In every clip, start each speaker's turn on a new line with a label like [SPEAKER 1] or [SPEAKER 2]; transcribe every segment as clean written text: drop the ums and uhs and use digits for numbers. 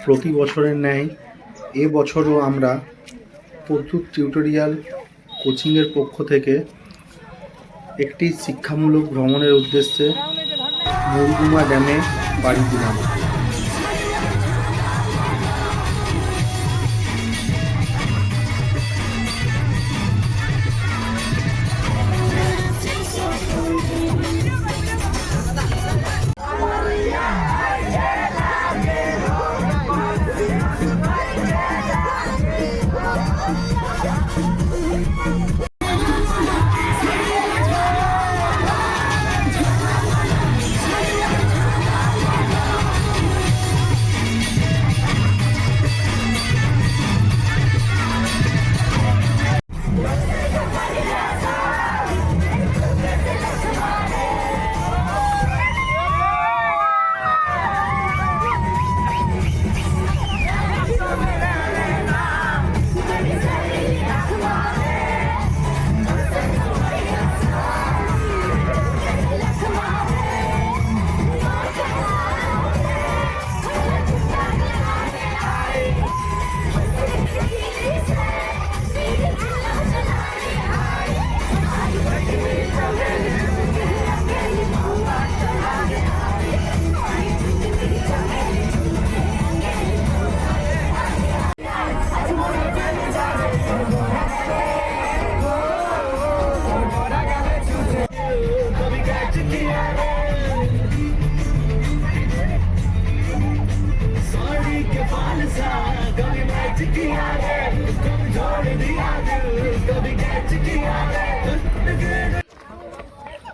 [SPEAKER 1] প্রতি বছরের ন্যায় এবছরও আমরা প্রচুর টিউটোরিয়াল কোচিংয়ের পক্ষ থেকে একটি শিক্ষামূলক ভ্রমণের উদ্দেশ্যে মুরগুমা ড্যামে পাড়ি দিলাম।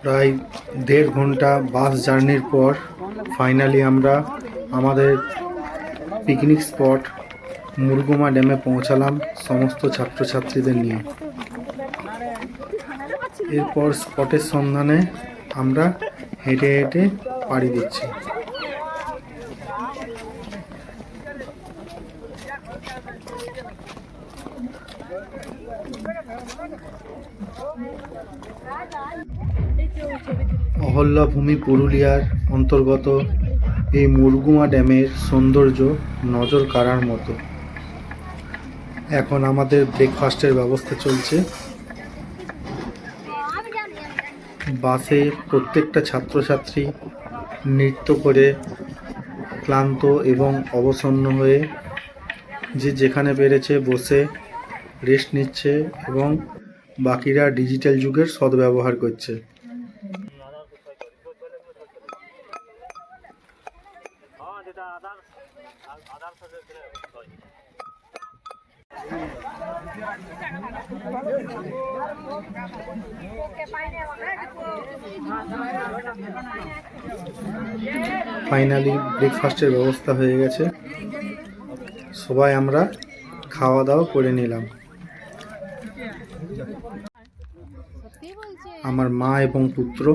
[SPEAKER 1] প্রায় 1.5 ঘন্টা বাস জার্নির পর ফাইনালি আমরা আমাদের পিকনিক স্পট মুরগুমা ড্যামে পৌঁছালাম সমস্ত ছাত্রছাত্রীদের নিয়ে। এরপর স্পটের সন্ধানে আমরা হেঁটে হেঁটে পাড়ি দিচ্ছি। অহল্যাভূমি পুরুলিয়ার অন্তর্গত এই মুরগুমা ড্যামের সৌন্দর্য নজর কাড়ার মতো। এখন আমাদের ব্রেকফাস্টের ব্যবস্থা চলছে। বাসে প্রত্যেকটা ছাত্রছাত্রী নৃত্য করে ক্লান্ত এবং অবসন্ন হয়ে যে যেখানে পেরেছে বসে রেস্ট নিচ্ছে এবং বাকিরা ডিজিটাল যুগের সদ্ব্যবহার করছে। ফাইনালি ব্রেকফাস্টের ব্যবস্থা হয়ে গেছে, সবাই আমরা খাওয়া দাওয়া করে নিলাম। আমার মা এবং পুত্র,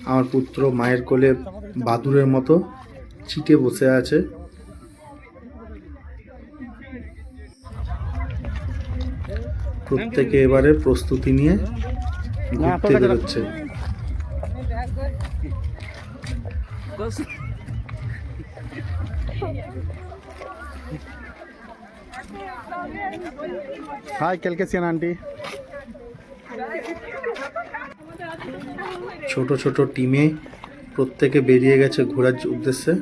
[SPEAKER 1] আমার পুত্র মায়ের কোলে বাদুড়ের মতো চিটে বসে আছে। প্রত্যেকে এবারে প্রস্তুতি নিয়ে ঘুরতে বেরোচ্ছে। হাই ক্যালকেসিয়ান আন্টি। ছোট ছোট টিমে প্রত্যেকে বেরিয়ে গেছে ঘোরার উদ্দেশ্যে।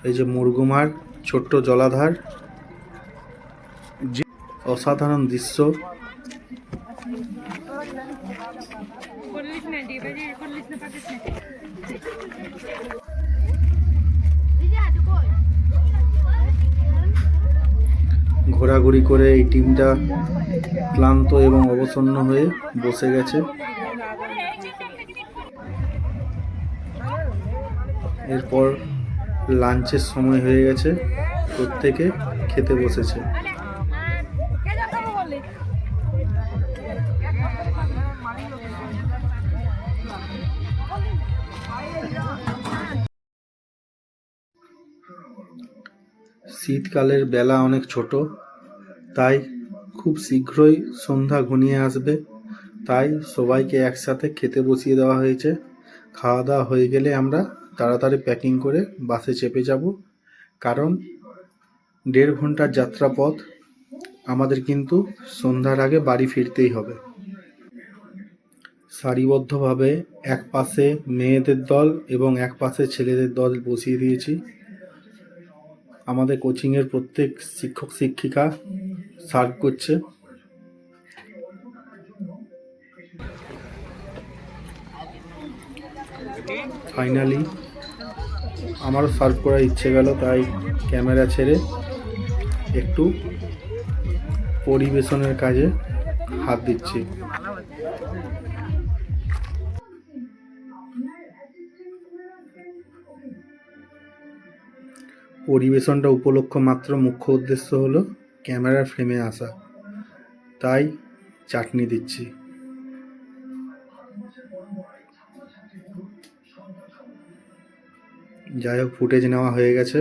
[SPEAKER 1] এই যে মুরগুমার ছোট্ট জলাধার, অসাধারণ দৃশ্য। ঘোরাঘুরি করে এই টিমটা ক্লান্ত এবং অবসন্ন হয়ে বসে গেছে। এরপর লাঞ্চের সময় হয়ে গেছে, প্রত্যেকে খেতে বসেছে। শীতকালের বেলা অনেক ছোট, তাই খুব শীঘ্রই সন্ধ্যা ঘনিয়ে আসবে, তাই সবাইকে একসাথে খেতে বসিয়ে দেওয়া হয়েছে। খাওয়া দাওয়া হয়ে গেলে আমরা তাড়াতাড়ি প্যাকিং করে বাসে চেপে যাব, কারণ 1.5 ঘন্টার যাত্রাপথ, আমাদের কিন্তু সন্ধ্যার আগে বাড়ি ফিরতেই হবে। সারিবদ্ধভাবে এক পাশে মেয়েদের দল এবং এক পাশে ছেলেদের দল বসিয়ে দিয়েছি। আমাদের কোচিংয়ের প্রত্যেক শিক্ষক শিক্ষিকা সার্ভ করছে। ফাইনালি আমারও সার্ভ করার ইচ্ছে গেল, তাই ক্যামেরা ছেড়ে একটু পরিবেশনের কাজে হাত দিচ্ছি। পরিবেশনটা উপলক্ষ মাত্র, মুখ্য উদ্দেশ্য হলো ক্যামেরার ফ্রেমে আসা, তাই চাটনি দিচ্ছি। যাই হোক, ফুটেজ নেওয়া হয়ে গেছে।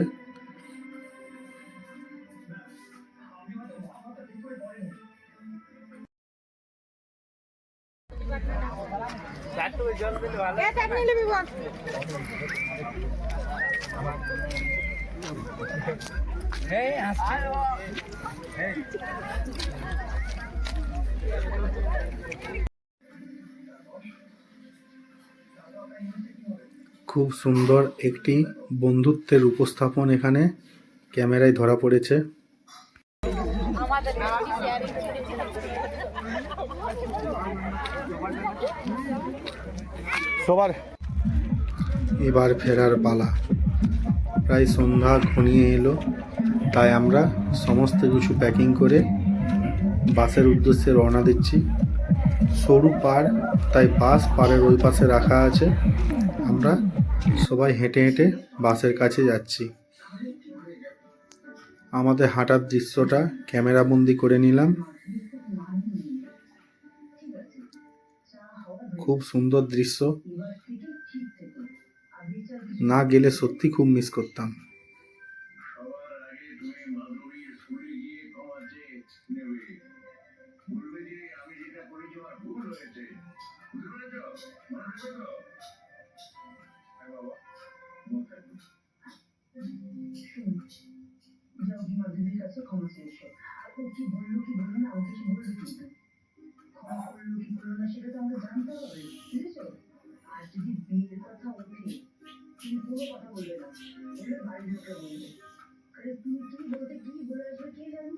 [SPEAKER 1] খুব সুন্দর একটি বন্ধুত্বের উপস্থাপন এখানে ক্যামেরায় ধরা পড়েছে। এবার ফেরার পালা। প্রায় সন্ধ্যা ঘনিয়ে এলো, তাই আমরা সমস্ত কিছু প্যাকিং করে বাসের উদ্দেশ্যে রওনা দিচ্ছি। সরু পাড়, তাই বাস পাড়ের ওই পাশে রাখা আছে। আমরা সবাই হেঁটে হেঁটে বাসের কাছে যাচ্ছি। আমাদের হাঁটার দৃশ্যটা ক্যামেরা বন্দি করে নিলাম। খুব সুন্দর দৃশ্য, না গেলে সত্যি খুব মিস করতাম।
[SPEAKER 2] মাধবীর কাছে ক্ষমা চেয়েছো। ও কি বললো কি বললো না, আমাকে কিছু বলবে কিন্তু। ক্ষমা করলো কি করলো না সেটা তো আমাকে জানতে হবে, বুঝেছো? আর যদি বিয়ের কথা ওঠে, তুমি কোনো কথা বলবে না, বললে বাড়ির লোকে বলবে। আরে তুমি কি বলতে কি বলে আসবে কে জানি।